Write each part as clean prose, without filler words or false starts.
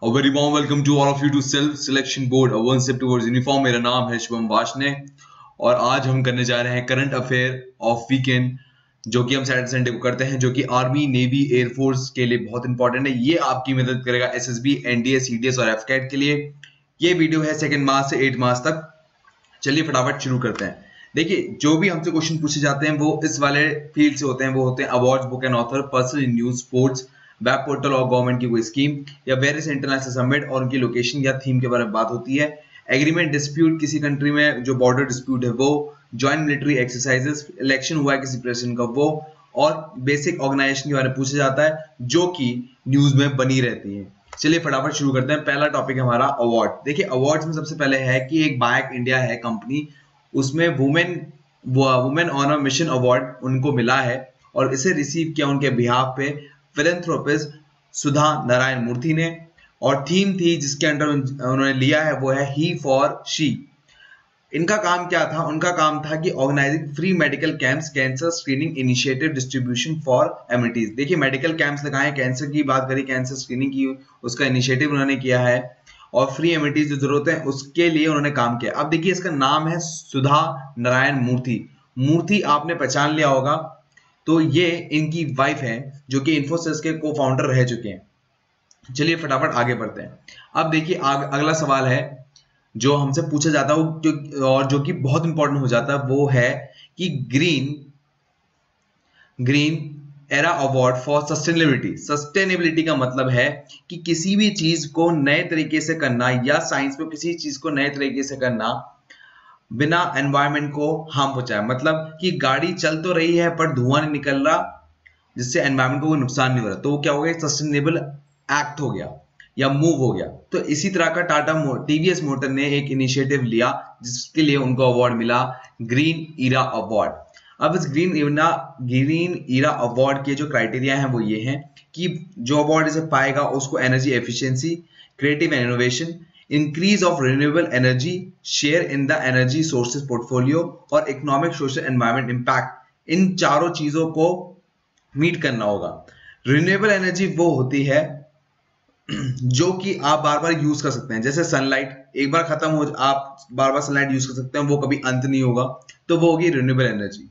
A very warm welcome to all of you to Self Selection Board, a one step towards uniform। मेरा नाम है शुभम वाशने और आज हम करने जा रहे हैं करंट अफेयर ऑफ वीकेंड, जो कि हम सैटरडे संडे को करते हैं, जो कि आर्मी, नेवी, एयरफोर्स के लिए बहुत इंपॉर्टेंट है। ये आपकी मदद करेगा एसएसबी, एनडीए, सीडीएस और एफकैट के लिए। ये वीडियो है 2 मार्च से 8 मार्च तक। चलिए फटाफट शुरू करते हैं। देखिए, जो भी हमसे क्वेश्चन पूछे जाते हैं वो इस वाले फील्ड से होते हैं। वो होते हैं awards, book and author, personal news, sports, web portal और गवर्नमेंट की कोई स्कीम या वेरियस इंटरनेशनल समिट और उनकी लोकेशन या थीम के बारे में बात होती है। एग्रीमेंट डिस्प्यूट, किसी कंट्री में जो बॉर्डर डिस्प्यूट है वो, जॉइंट मिलिट्री एक्सरसाइजेस, इलेक्शन हुआ है किसी प्रेसिडेंट का वो, और बेसिक ऑर्गेनाइजेशन के बारे में पूछा जाता है जो कि न्यूज में बनी रहती है। चलिए फटाफट शुरू करते हैं। पहला टॉपिक है हमारा अवार्ड। देखिए, अवार्ड्स में सबसे पहले है कि एक बायक इंडिया है कंपनी, उसमें women on a mission award उनको मिला है और इसे रिसीव किया उनके बिहाफ पे फिलैंथ्रोपिस्ट सुधा नारायण मूर्ति ने। और थीम थी जिसके अंडर उन्होंने लिया है वो है ही फॉर शी। इनका काम क्या था? उनका काम था कि organising free medical camps, cancer screening initiative, distribution for amenities. देखिए, मेडिकल कैंप्स लगाए, कैंसर की बात करी, कैंसर स्क्रीनिंग की, उसका इनिशिएटिव उन्होंने किया है और फ्री एमिटीज जो जरूरत है उसके लिए उन्होंने काम किया। अब देखिए, इसका नाम है सुधा नारायण मूर्ति। मूर्ति आपने पहचान लिया होगा, तो ये इनकी वाइफ है जो कि इन्फोसिस के को फाउंडर रह चुके हैं। चलिए फटाफट आगे बढ़ते हैं। अब देखिए, अगला सवाल है जो हमसे पूछा जाता है और जो कि बहुत इंपॉर्टेंट हो जाता है, वो है कि green era award for sustainability. Sustainability का मतलब है कि किसी भी चीज को नए तरीके से करना या साइंस में किसी चीज को नए तरीके से करना बिना एनवायरनमेंट को हार्म पहुंचाए। मतलब कि गाड़ी चल तो रही है पर धुआं नहीं निकल रहा जिससे एनवायरनमेंट को कोई नुकसान नहीं हो रहा, तो वो क्या हो गया? सस्टेनेबल एक्ट हो गया या मूव हो गया। तो इसी तरह का टीवीएस मोटर ने एक इनिशिएटिव लिया जिसके लिए उनको अवार्ड मिला, ग्रीन ईरा अवार्ड। अब इस ग्रीन ईरा अवार्ड के जो क्राइटेरिया हैं वो ये हैं कि जो अवार्ड इसे पाएगा उसको energy efficiency, creative and innovation, increase of renewable energy, share in the energy sources portfolio और इकोनॉमिक, सोशल, एनवायरमेंट इंपैक्ट, इन चारों चीजों को मीट करना होगा। रिन्यूएबल एनर्जी वो होती है जो कि आप बार बार यूज कर सकते हैं, जैसे सनलाइट एक बार खत्म हो, आप बार बार सनलाइट यूज कर सकते हैं, वो कभी अंत नहीं होगा, तो वो होगी रिन्यूएबल एनर्जी।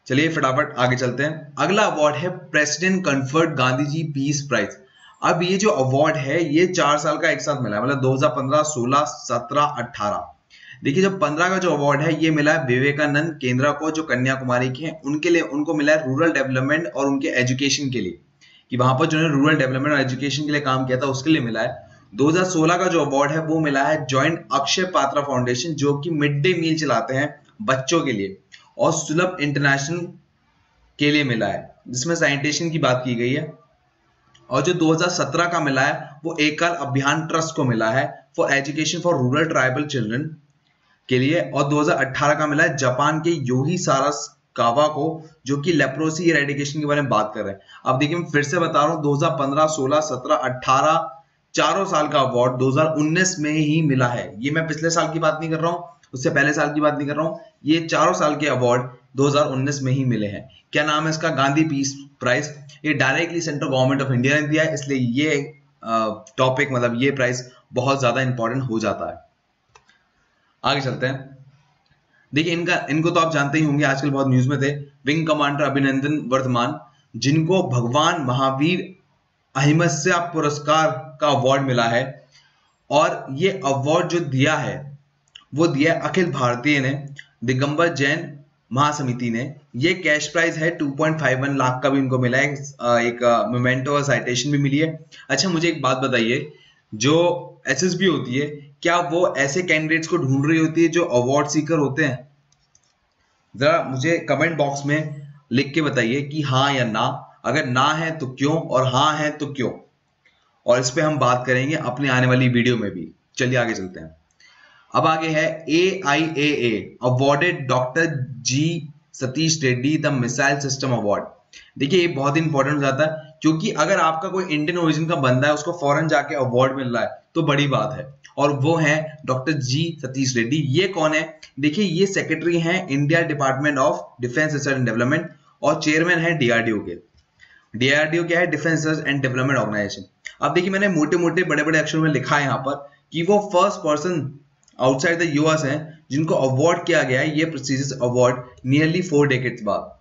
चलिए फटाफट आगे चलते हैं। अगला अवार्ड है president conferred Gandhi ji peace prize. अब ये जो अवार्ड है ये 4 साल का एक साथ मिला है, मतलब 2015, 16, 17, 18। देखिए, जो 15 का जो अवार्ड है ये मिला है विवेकानंद केंद्र को, जो कन्याकुमारी के हैं उनके लिए। उनको मिला है रूरल डेवलपमेंट और उनके एजुकेशन के लिए, कि वहां पर जो रूरल डेवलपमेंट और एजुकेशन के लिए काम किया था उसके लिए मिला है। 2016 का जो अवार्ड है वो मिला है जॉइंट अक्षय पात्रा फाउंडेशन, जो कि मिड डे मील चलाते हैं बच्चों के लिए, और सुलभ इंटरनेशनल के लिए मिला है जिसमें सैनिटेशन की बात की गई है। और जो 2017 का मिला है वो एकल अभियान ट्रस्ट को मिला है for education for rural tribal children के लिए। और 2018 का मिला है जापान के योही साराकावा को, जो कि लेप्रोसी इरेडिकेशन के बारे में बात कर रहे हैं। अब देखिए, मैं फिर से बता रहा हूं, 2015, 16, 17, 18 चारों साल का अवार्ड 2019 में ही मिला है। ये मैं पिछले साल की बात नहीं कर रहा हूं, उससे पहले साल की बात नहीं कर रहा हूं, ये चारों साल के अवार्ड 2019 में ही मिले हैं। क्या नाम है इसका? Gandhi peace prize. ये directly central government of India ने दिया है, इसलिए ये टॉपिक, मतलब ये प्राइज बहुत ज्यादा इंपॉर्टेंट हो जाता है। आगे चलते हैं। देखिए, इनको तो आप जानते ही होंगे, आजकल बहुत न्यूज में थे। विंग कमांडर अभिनंदन वर्धमान, जिनको भगवान महावीर अहिंसा पुरस्कार का अवार्ड मिला है। और ये अवार्ड जो दिया है वो दिया अखिल भारतीय ने, दिगंबर जैन महासमिति ने। ये कैश प्राइज है 2.51 लाख का भी इनको मिला है। एक मोमेंटो और साइटेशन भी मिली है। अच्छा, मुझे एक बात बताइए, जो एसएसबी होती है क्या वो ऐसे कैंडिडेट्स को ढूंढ रही होती है जो अवार्ड सीकर होते हैं? जरा मुझे कमेंट बॉक्स में लिख के बताइए कि हाँ या ना। अगर ना है तो क्यों, और हाँ है तो क्यों, और इस पे हम बात करेंगे अपने आने वाली वीडियो में भी। चलिए आगे चलते हैं। अब आगे है AIAA awarded doctor G Satish Reddy the missile system award. देखिए, ये बहुत इंपॉर्टेंट हो जाता है, क्योंकि अगर आपका कोई इंडियन ओरिजिन का बंदा है उसको फॉरेन जाके अवार्ड मिल रहा है तो बड़ी बात है, और वो है डॉक्टर जी सतीश रेड्डी। ये कौन है? देखिए, ये सेक्रेटरी हैं India department of defence research and development और चेयरमैन है DRDO के। DRDO क्या है? Defence research and development organisation. अब देखिए मैंने मोटे मोटे बड़े बड़े अक्षरों में लिखा है यहाँ पर कि वो first person outside the US हैं जिनको अवार्ड किया गया है ये प्रेस्टिजियस अवार्ड नियरली 4 डेकेड्स बाद।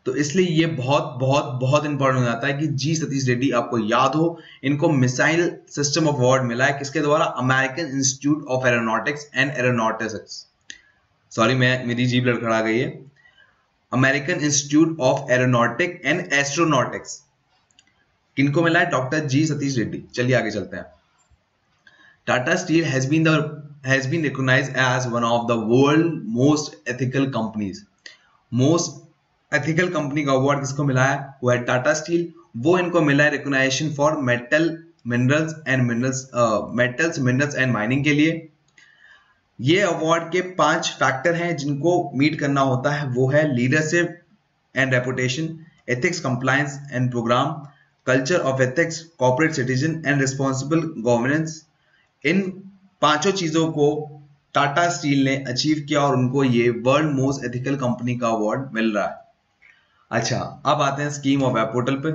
तो इसलिए ये बहुत बहुत बहुत इंपॉर्टेंट हो जाता है कि जी सतीश रेड्डी आपको याद हो, इनको मिसाइल सिस्टम अवार्ड मिला है किसके द्वारा? American institute of aeronautics and aeronautics, sorry मेरी जीभ लड़खड़ा गई है, American institute of aeronautic and astronautics. किनको मिला है? Doctor G Satish Reddy. चलिए आगे चलते हैं। Tata steel has been recognised as one of the world most ethical companies. Most ethical company का अवार्ड किसको मिला है? वो है टाटा स्टील। वो इनको मिला है recognition for minerals and mining के लिए। ये अवार्ड के 5 फैक्टर हैं जिनको मीट करना होता है। वो है leadership and reputation, ethics, compliance and programme, culture of ethics, corporate citizen and responsible governance. इन 5 चीजों को टाटा स्टील ने अचीव किया और उनको ये वर्ल्ड मोस्ट एथिकल कंपनी का अवार्ड मिल रहा है। अच्छा, अब आते हैं स्कीम ऑफ वेब पोर्टल पे।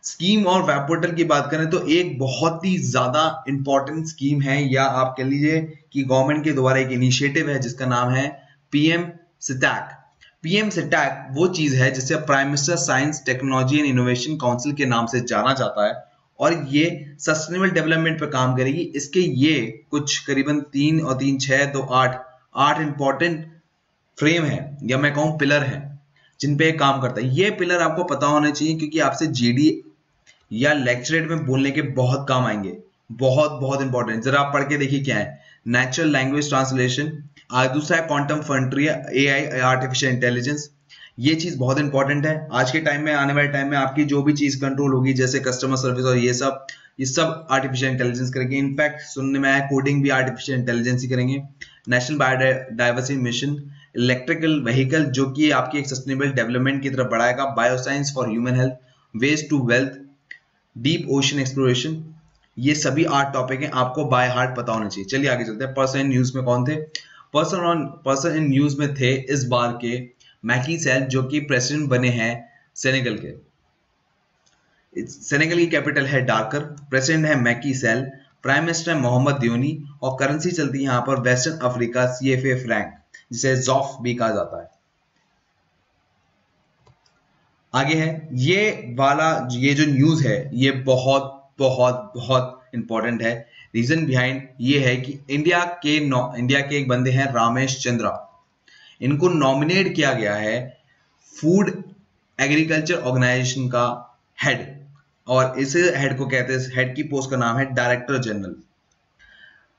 स्कीम और वेब पोर्टल की बात करें तो एक बहुत ही ज्यादा इंपॉर्टेंट स्कीम है, या आप कह लीजिए कि गवर्नमेंट के द्वारा एक इनिशिएटिव है जिसका नाम है पीएम सिटैक। पीएम सिटैक वो चीज है जिसे prime minister science technology and innovation council के नाम से जाना जाता है और ये सस्टेनेबल डेवलपमेंट पे काम करेगी। इसके ये कुछ करीबन 3 और 3 6 तो 8 इंपॉर्टेंट फ्रेम है या मैं कहूं पिलर है जिन पे काम करता है। ये पिलर आपको पता होने चाहिए क्योंकि आपसे जीडी या लेक्चरेट में बोलने के बहुत काम आएंगे, बहुत बहुत इंपॉर्टेंट। जरा आप पढ़ के देखिए क्या है। नेचुरल लैंग्वेज ट्रांसलेशन, दूसरा है quantum frontier, AI artificial intelligence. ये चीज बहुत इंपॉर्टेंट है। आज के टाइम में, आने वाले टाइम में आपकी जो भी चीज कंट्रोल होगी जैसे कस्टमर सर्विस और ये सब आर्टिफिशियल इंटेलिजेंस करेंगे। इनफैक्ट सुनने में आया कोडिंग भी आर्टिफिशियल इंटेलिजेंस ही करेंगे। National biodiversity mission, electrical vehicle जो कि आपकी एक सस्टेनेबल डेवलपमेंट की तरफ बढ़ाएगा, bioscience for human health, waste to wealth, deep ocean exploration. ये सभी 8 टॉपिक हैं, आपको बाय हार्ट पता होना चाहिए। चलिए आगे चलते हैं। पर्सन इन न्यूज में कौन थे? पर्सन इन न्यूज में थे इस बार के मैकी सैल जो कि प्रेसिडेंट बने हैं सेनेगल के। सेनेगल की कैपिटल है डाकर। प्रेसिडेंट है मैकी सैल, प्राइम मिनिस्टर है मोहम्मद दियोनी और करेंसी चलती है यहाँ पर वेस्टर्न अफ्रीका CFA फ्रैंक जिसे ज़ॉफ भी कहा जाता है। आगे है ये जो न्यूज है ये बहुत बहुत बहुत इंपॉर्टेंट है। रीजन बिहाइंड ये है कि इंडिया के एक बंदे हैं रामेश चंद्रा, इनको नॉमिनेट किया गया है फूड एग्रीकल्चर ऑर्गेनाइजेशन का हेड, और इस हेड को कहते हैं, हेड की पोस्ट का नाम है डायरेक्टर जनरल।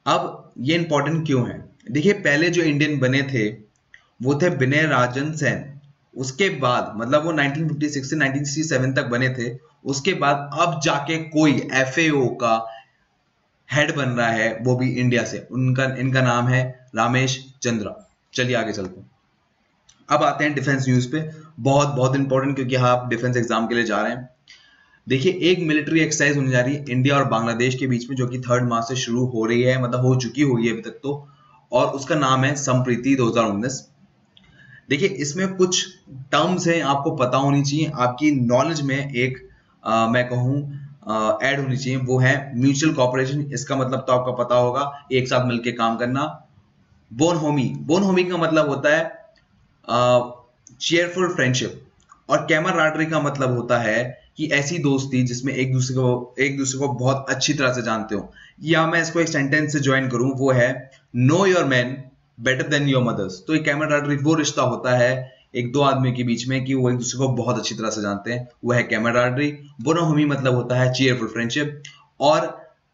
अब ये इंपॉर्टेंट क्यों है? देखिए पहले जो इंडियन बने थे वो थे विनय राजन सेन। उसके बाद मतलब वो 1956 से 1967 तक बने थे। उसके बाद अब जाके कोई FAO का हेड बन रहा है, वो भी इंडिया से। इनका नाम है रामेश चंद्रा। चलिए आगे चलते हैं। अब आते हैं डिफेंस न्यूज पे। बहुत बहुत इंपॉर्टेंट क्योंकि आप डिफेंस एग्जाम के लिए जा रहे हैं। देखिए एक मिलिट्री एक्सरसाइज होने जा रही है इंडिया और बांग्लादेश के बीच में जो कि 3 मार्च से शुरू हो रही है, मतलब हो चुकी होगी अभी तक तो, और उसका नाम है संप्रीति 2019। देखिए इसमें कुछ टर्म्स हैं आपको पता होनी चाहिए, आपकी नॉलेज में एक मैं कहूँ ऐड होनी चाहिए। वो है म्यूचुअल कॉपरेशन। इसका मतलब तो आपको पता होगा, एक साथ मिलकर काम करना। बोनहोमी का मतलब होता है चीयरफुल फ्रेंडशिप, और कैमराडरी का मतलब होता है कि ऐसी दोस्ती जिसमें एक दूसरे को बहुत अच्छी तरह से जानते हो। या मैं इसको एक सेंटेंस से ज्वाइन करूं, वो है know your man better than your mothers. तो एक कैमराडरी वो रिश्ता होता है एक दो आदमी के बीच में कि वो एक दूसरे को बहुत अच्छी तरह से जानते हैं, वो है कैमराडरी। बोनहोमी मतलब होता है चीयरफुल फ्रेंडशिप, और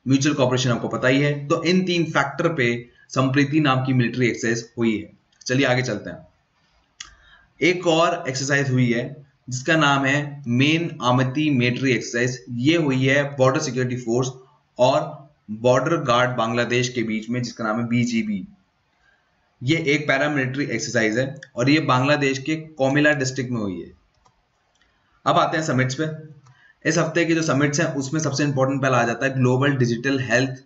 म्यूचुअल कॉपरेशन आपको पता ही है। तो इन 3 फैक्टर पे संप्रीति नाम की मिलिट्री एक्सरसाइज हुई है। चलिए आगे चलते हैं। एक और एक्सरसाइज हुई है जिसका नाम है मेन आमती मिलिट्री एक्सरसाइज। ये हुई है बॉर्डर सिक्योरिटी फोर्स और बॉर्डर गार्ड बांग्लादेश के बीच में, जिसका नाम है BGB। ये एक पैरामिलिट्री एक्सरसाइज है और ये बांग्लादेश के कोमिला डिस्ट्रिक्ट में हुई है। अब आते हैं समिट्स पे। इस हफ्ते के जो समिट्स हैं उसमें सबसे इंपॉर्टेंट पहला आ जाता है global digital health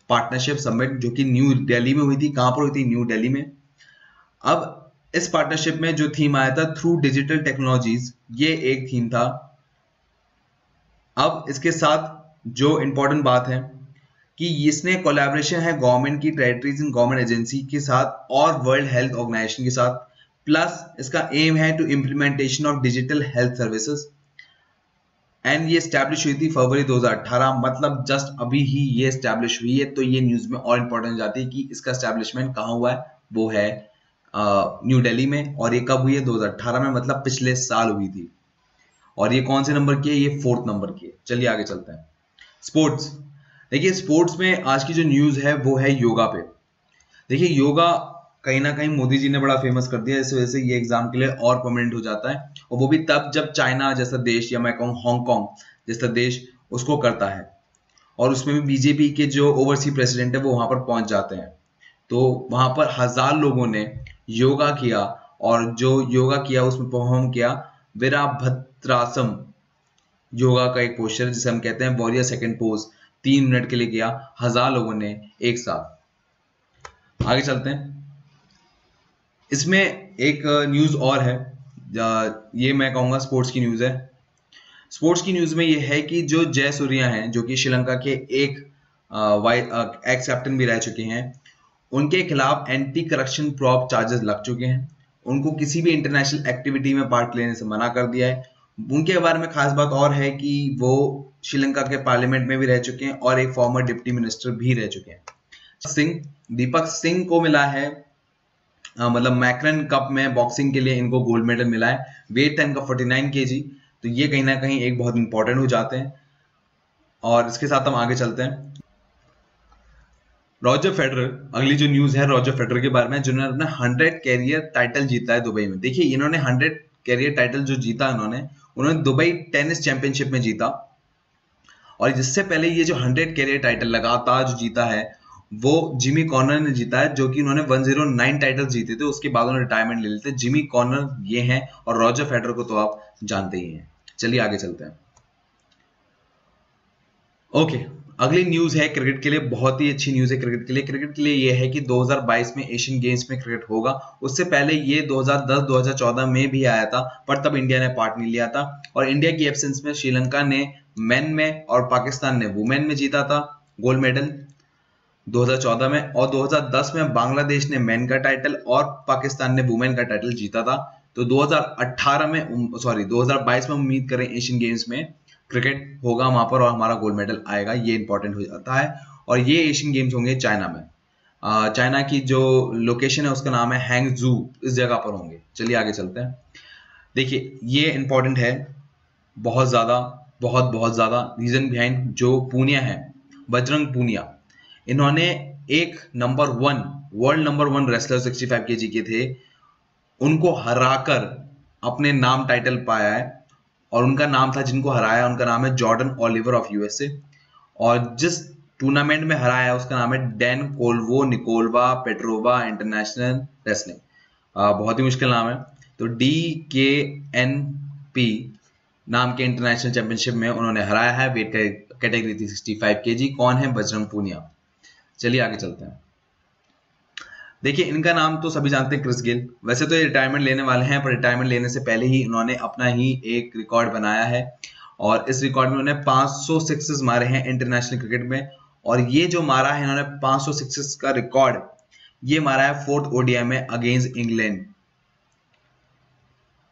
partnership summit, जो कि न्यू दिल्ली में हुई थी। कहां पर हुई थी? न्यू दिल्ली में। अब इस पार्टनरशिप में जो थीम आया था थ्रू डिजिटल टेक्नोलॉजीज, ये एक थीम था। अब इसके साथ जो इंपॉर्टेंट बात है कि इसने कोलैबोरेशन है गवर्नमेंट की टेरिटरीज एंड गवर्नमेंट एजेंसी के साथ और वर्ल्ड हेल्थ ऑर्गेनाइजेशन के साथ, प्लस इसका एम है to implementation of digital health services, and ये स्टैब्लिश हुई थी फरवरी 2018, मतलब जस्ट अभी ही ये स्टैब्लिश हुई है। तो ये न्यूज में और इंपॉर्टेंट हो जाती है कि इसका स्टैब्लिशमेंट कहाँ हुआ है, वो है न्यू दिल्ली में, और ये कब हुई है, 2018 में, मतलब पिछले साल हुई थी। और ये कौन से नंबर की है, ये 4th नंबर की है। चलिए आगे चलते हैं। स्पोर्ट्स, देखिए स्पोर्ट्स में आज की जो न्यूज है वो है योगा पे। देखिए योगा कहीं ना कहीं मोदी जी ने बड़ा फेमस कर दिया, इस वजह से ये एग्जाम के लिए और परमानेंट हो जाता है, और वो भी तब जब चाइना जैसा देश, या मैं कहूँ हांगकांग जैसा देश उसको करता है, और उसमें भी बीजेपी के जो ओवरसी प्रेसिडेंट है वो वहां पर पहुंच जाते हैं। तो वहां पर 1000 लोगों ने योगा किया, और जो योगा किया उसमें परफॉर्म किया वीरभद्रासन योगा का एक पोस्चर जिसे हम कहते हैं वॉरियर सेकंड पोज, 3 मिनट के लिए किया 1000 लोगों ने एक साथ। आगे चलते हैं। इसमें एक न्यूज और है, ये मैं कहूंगा स्पोर्ट्स की न्यूज है। स्पोर्ट्स की न्यूज में ये है कि जो जयसूर्या हैं, जो कि श्रीलंका के एक एक्स कैप्टन भी रह चुके हैं, उनके खिलाफ एंटी करप्शन प्रॉब चार्जेस लग चुके हैं। उनको किसी भी इंटरनेशनल एक्टिविटी में पार्ट लेने से मना कर दिया है। उनके बारे में खास बात और है कि वो श्रीलंका के पार्लियामेंट में भी रह चुके हैं और एक फॉर्मर डिप्टी मिनिस्टर भी रह चुके हैं। दीपक सिंह को मिला है मतलब मैक्रन कप में बॉक्सिंग के लिए इनको गोल्ड मेडल मिला है। वेट था इनका 49 kg, तो ये कहीं ना कहीं एक बहुत इंपॉर्टेंट हो जाते हैं। और इसके साथ हम आगे चलते हैं। रॉजर फेडरर, अगली जो न्यूज है रॉजर फेडरर के बारे में, जिन्होंने अपना 100 कैरियर टाइटल जीता है दुबई में। देखिए इन्होंने 100 कैरियर टाइटल जो जीता उन्होंने दुबई टेनिस चैंपियनशिप में जीता, और जिससे पहले ये जो 100 कैरियर टाइटल लगातार जो जीता है वो जिमी कॉर्नर ने जीता है, जो कि उन्होंने 109 टाइटल जीते थे, उसके बाद उन्होंने रिटायरमेंट ले लेते। जिमी कॉर्नर ये हैं, और रॉजर फेडरर को तो आप जानते ही हैं। चलिए आगे चलते हैं। ओके, अगली न्यूज है क्रिकेट के लिए, बहुत ही अच्छी न्यूज है क्रिकेट के लिए। क्रिकेट के लिए यह है कि 2022 में एशियन गेम्स में क्रिकेट होगा। उससे पहले ये 2010-2014 में भी आया था, पर तब इंडिया ने पार्ट नहीं लिया था, और इंडिया की एब्सेंस में श्रीलंका ने मेन में और पाकिस्तान ने वुमेन में जीता था गोल्ड मेडल 2014 में, और 2010 में बांग्लादेश ने मेन का टाइटल और पाकिस्तान ने वुमेन का टाइटल जीता था। तो 2022 में उम्मीद करें एशियन गेम्स में क्रिकेट होगा वहां पर और हमारा गोल्ड मेडल आएगा, ये इंपॉर्टेंट हो जाता है। और ये एशियन गेम्स होंगे चाइना में। चाइना की जो लोकेशन है उसका नाम है हैंगजू, इस जगह पर होंगे। चलिए आगे चलते हैं। देखिए ये इंपॉर्टेंट है बहुत ज्यादा, बहुत ज्यादा। रीजन बिहाइंड जो पूनिया है, बजरंग पूनिया, इन्होंने एक वर्ल्ड नंबर 1 रेसलर 65 kg के थे, उनको हराकर अपने नाम टाइटल पाया है। और उनका नाम था, जिनको हराया उनका नाम है जॉर्डन ओलिवर ऑफ यूएसए, और जिस टूर्नामेंट में हराया उसका नाम है डैन कोल्वो निकोलवा पेट्रोवा इंटरनेशनल रेसलिंग। बहुत ही मुश्किल नाम है। तो DKNP नाम के इंटरनेशनल चैंपियनशिप में उन्होंने हराया है। वेट कैटेगरी थी 65 kg। कौन है? बजरंग पूनिया। चलिए आगे चलते हैं। देखिए इनका नाम तो सभी जानते हैं, क्रिस गेल। वैसे तो ये रिटायरमेंट लेने वाले हैं, पर रिटायरमेंट लेने से पहले ही इन्होंने अपना ही एक रिकॉर्ड बनाया है, और इस रिकॉर्ड में उन्होंने 500 सिक्सेस मारे हैं इंटरनेशनल क्रिकेट में। और ये जो मारा है इन्होंने 500 सिक्सेस का रिकॉर्ड, ये मारा है 4th ODI में अगेंस्ट इंग्लैंड,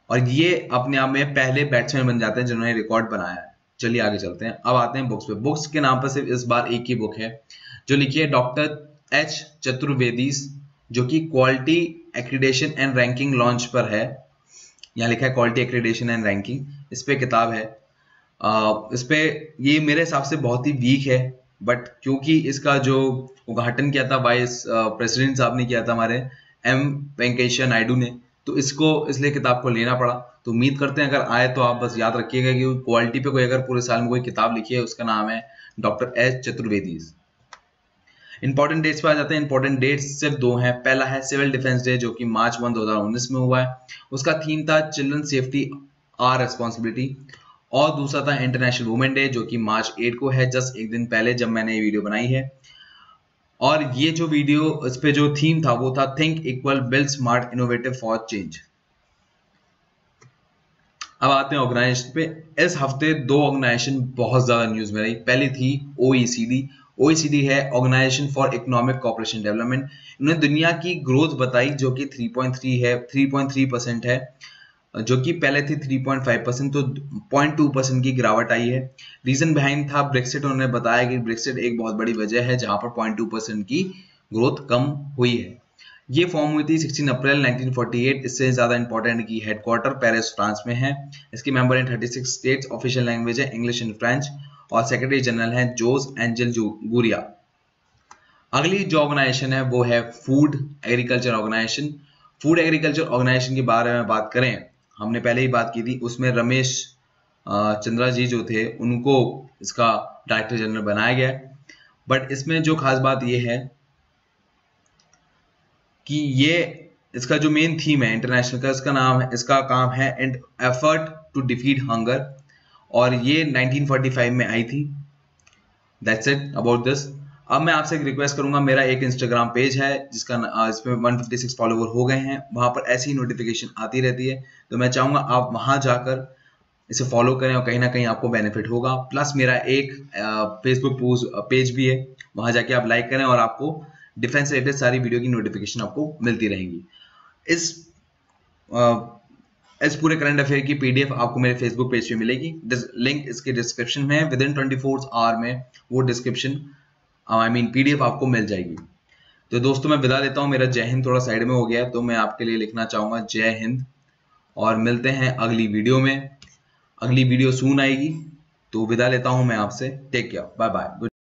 और ये अपने आप में पहले बैट्समैन बन जाते हैं जिन्होंने रिकॉर्ड बनाया है। चलिए आगे चलते हैं। अब आते हैं बुक्स पे। बुक्स के नाम पर सिर्फ इस बार एक ही बुक है जो लिखी है डॉक्टर H चतुर्वेदी, जो कि quality accreditation and ranking launch पर है। यहाँ लिखा है क्वालिटी एक्रीडेशन एंड रैंकिंग, इस पे किताब है। इस पे ये मेरे हिसाब से बहुत ही वीक है, बट क्योंकि इसका जो उद्घाटन किया था वाइस प्रेसिडेंट साहब ने किया था, हमारे M वेंकैया नायडू ने, तो इसको इसलिए किताब को लेना पड़ा। तो उम्मीद करते हैं अगर आए तो आप बस याद रखिएगा कि क्वालिटी पे कोई अगर पूरे साल में कोई किताब लिखी है उसका नाम है doctor H Chaturvedi. Important dates पे आ जाते हैं। इंपॉर्टेंट डेट्स सिर्फ 2 हैं। पहला है सिविल डिफेंस डे, जो कि मार्च 1 2019 में हुआ है। उसका थीम था चिल्ड्रन सेफ्टी आर रेस्पॉन्सिबिलिटी। और दूसरा था इंटरनेशनल वुमेन डे, जो कि मार्च 8 को है, जस्ट एक दिन पहले जब मैंने ये वीडियो बनाई है। और ये जो वीडियो, इस पे जो थीम था वो था think equal build smart innovative for change. अब आते हैं ऑर्गेनाइजेशन पे। इस हफ्ते दो ऑर्गेनाइजेशन बहुत ज्यादा न्यूज में रही। पहली थी OECD। OECD है organisation for economic cooperation development. इन्होंने दुनिया की ग्रोथ बताई जो कि 3.3% है, जो कि पहले थी 3.5%, तो 0.2% की गिरावट आई है। रीजन बिहाइंड था ब्रेक्सिट। उन्होंने बताया कि ब्रेक्सिट एक बहुत बड़ी वजह है जहां पर 0.2% की ग्रोथ कम हुई है। ये फॉर्म हुई थी 16 अप्रैल 1948। इससे ज्यादा इंपॉर्टेंट की हेडक्वार्टर पेरिस फ्रांस में है। इसके मेंबर हैं 36 स्टेट्स। ऑफिशियल लैंग्वेज है इंग्लिश एंड फ्रेंच और सेक्रेटरी जनरल है जोस एंजल गुरिया। अगली जो ऑर्गेनाइजेशन है वो है food agriculture organisation. Food agriculture organisation के बारे में बात करें, हमने पहले ही बात की थी, उसमें रमेश चंद्रा जी जो थे उनको इसका डायरेक्टर जनरल बनाया गया है। बट इसमें जो खास बात ये है कि ये इसका जो मेन थीम है इंटरनेशनल का, इसका काम है and effort to defeat hunger, और ये 1945 में आई थी। That's it about this. अब मैं आपसे एक रिक्वेस्ट करूंगा, मेरा एक इंस्टाग्राम पेज है जिसका इसमें 156 फॉलोवर हो गए हैं, वहां पर ऐसी ही नोटिफिकेशन आती रहती है, तो मैं चाहूंगा आप वहां जाकर इसे फॉलो करें और कहीं ना कहीं आपको बेनिफिट होगा। प्लस मेरा एक फेसबुक पेज भी है, वहां जाके आप लाइक करें और आपको डिफेंस रिलेटेड सारी वीडियो की नोटिफिकेशन आपको मिलती रहेंगी। इस पूरे करंट अफेयर की PDF आपको मेरे फेसबुक पेज पे मिलेगी। लिंक इसके डिस्क्रिप्शन में है। विदिन 24 आवर में वो डिस्क्रिप्शन PDF आपको मिल जाएगी। तो दोस्तों मैं विदा लेता हूँ, मेरा जय हिंद थोड़ा साइड में हो गया, तो मैं आपके लिए लिखना चाहूंगा जय हिंद, और मिलते हैं अगली वीडियो में। अगली वीडियो सून आएगी, तो विदा लेता हूं मैं आपसे। Take care, bye bye.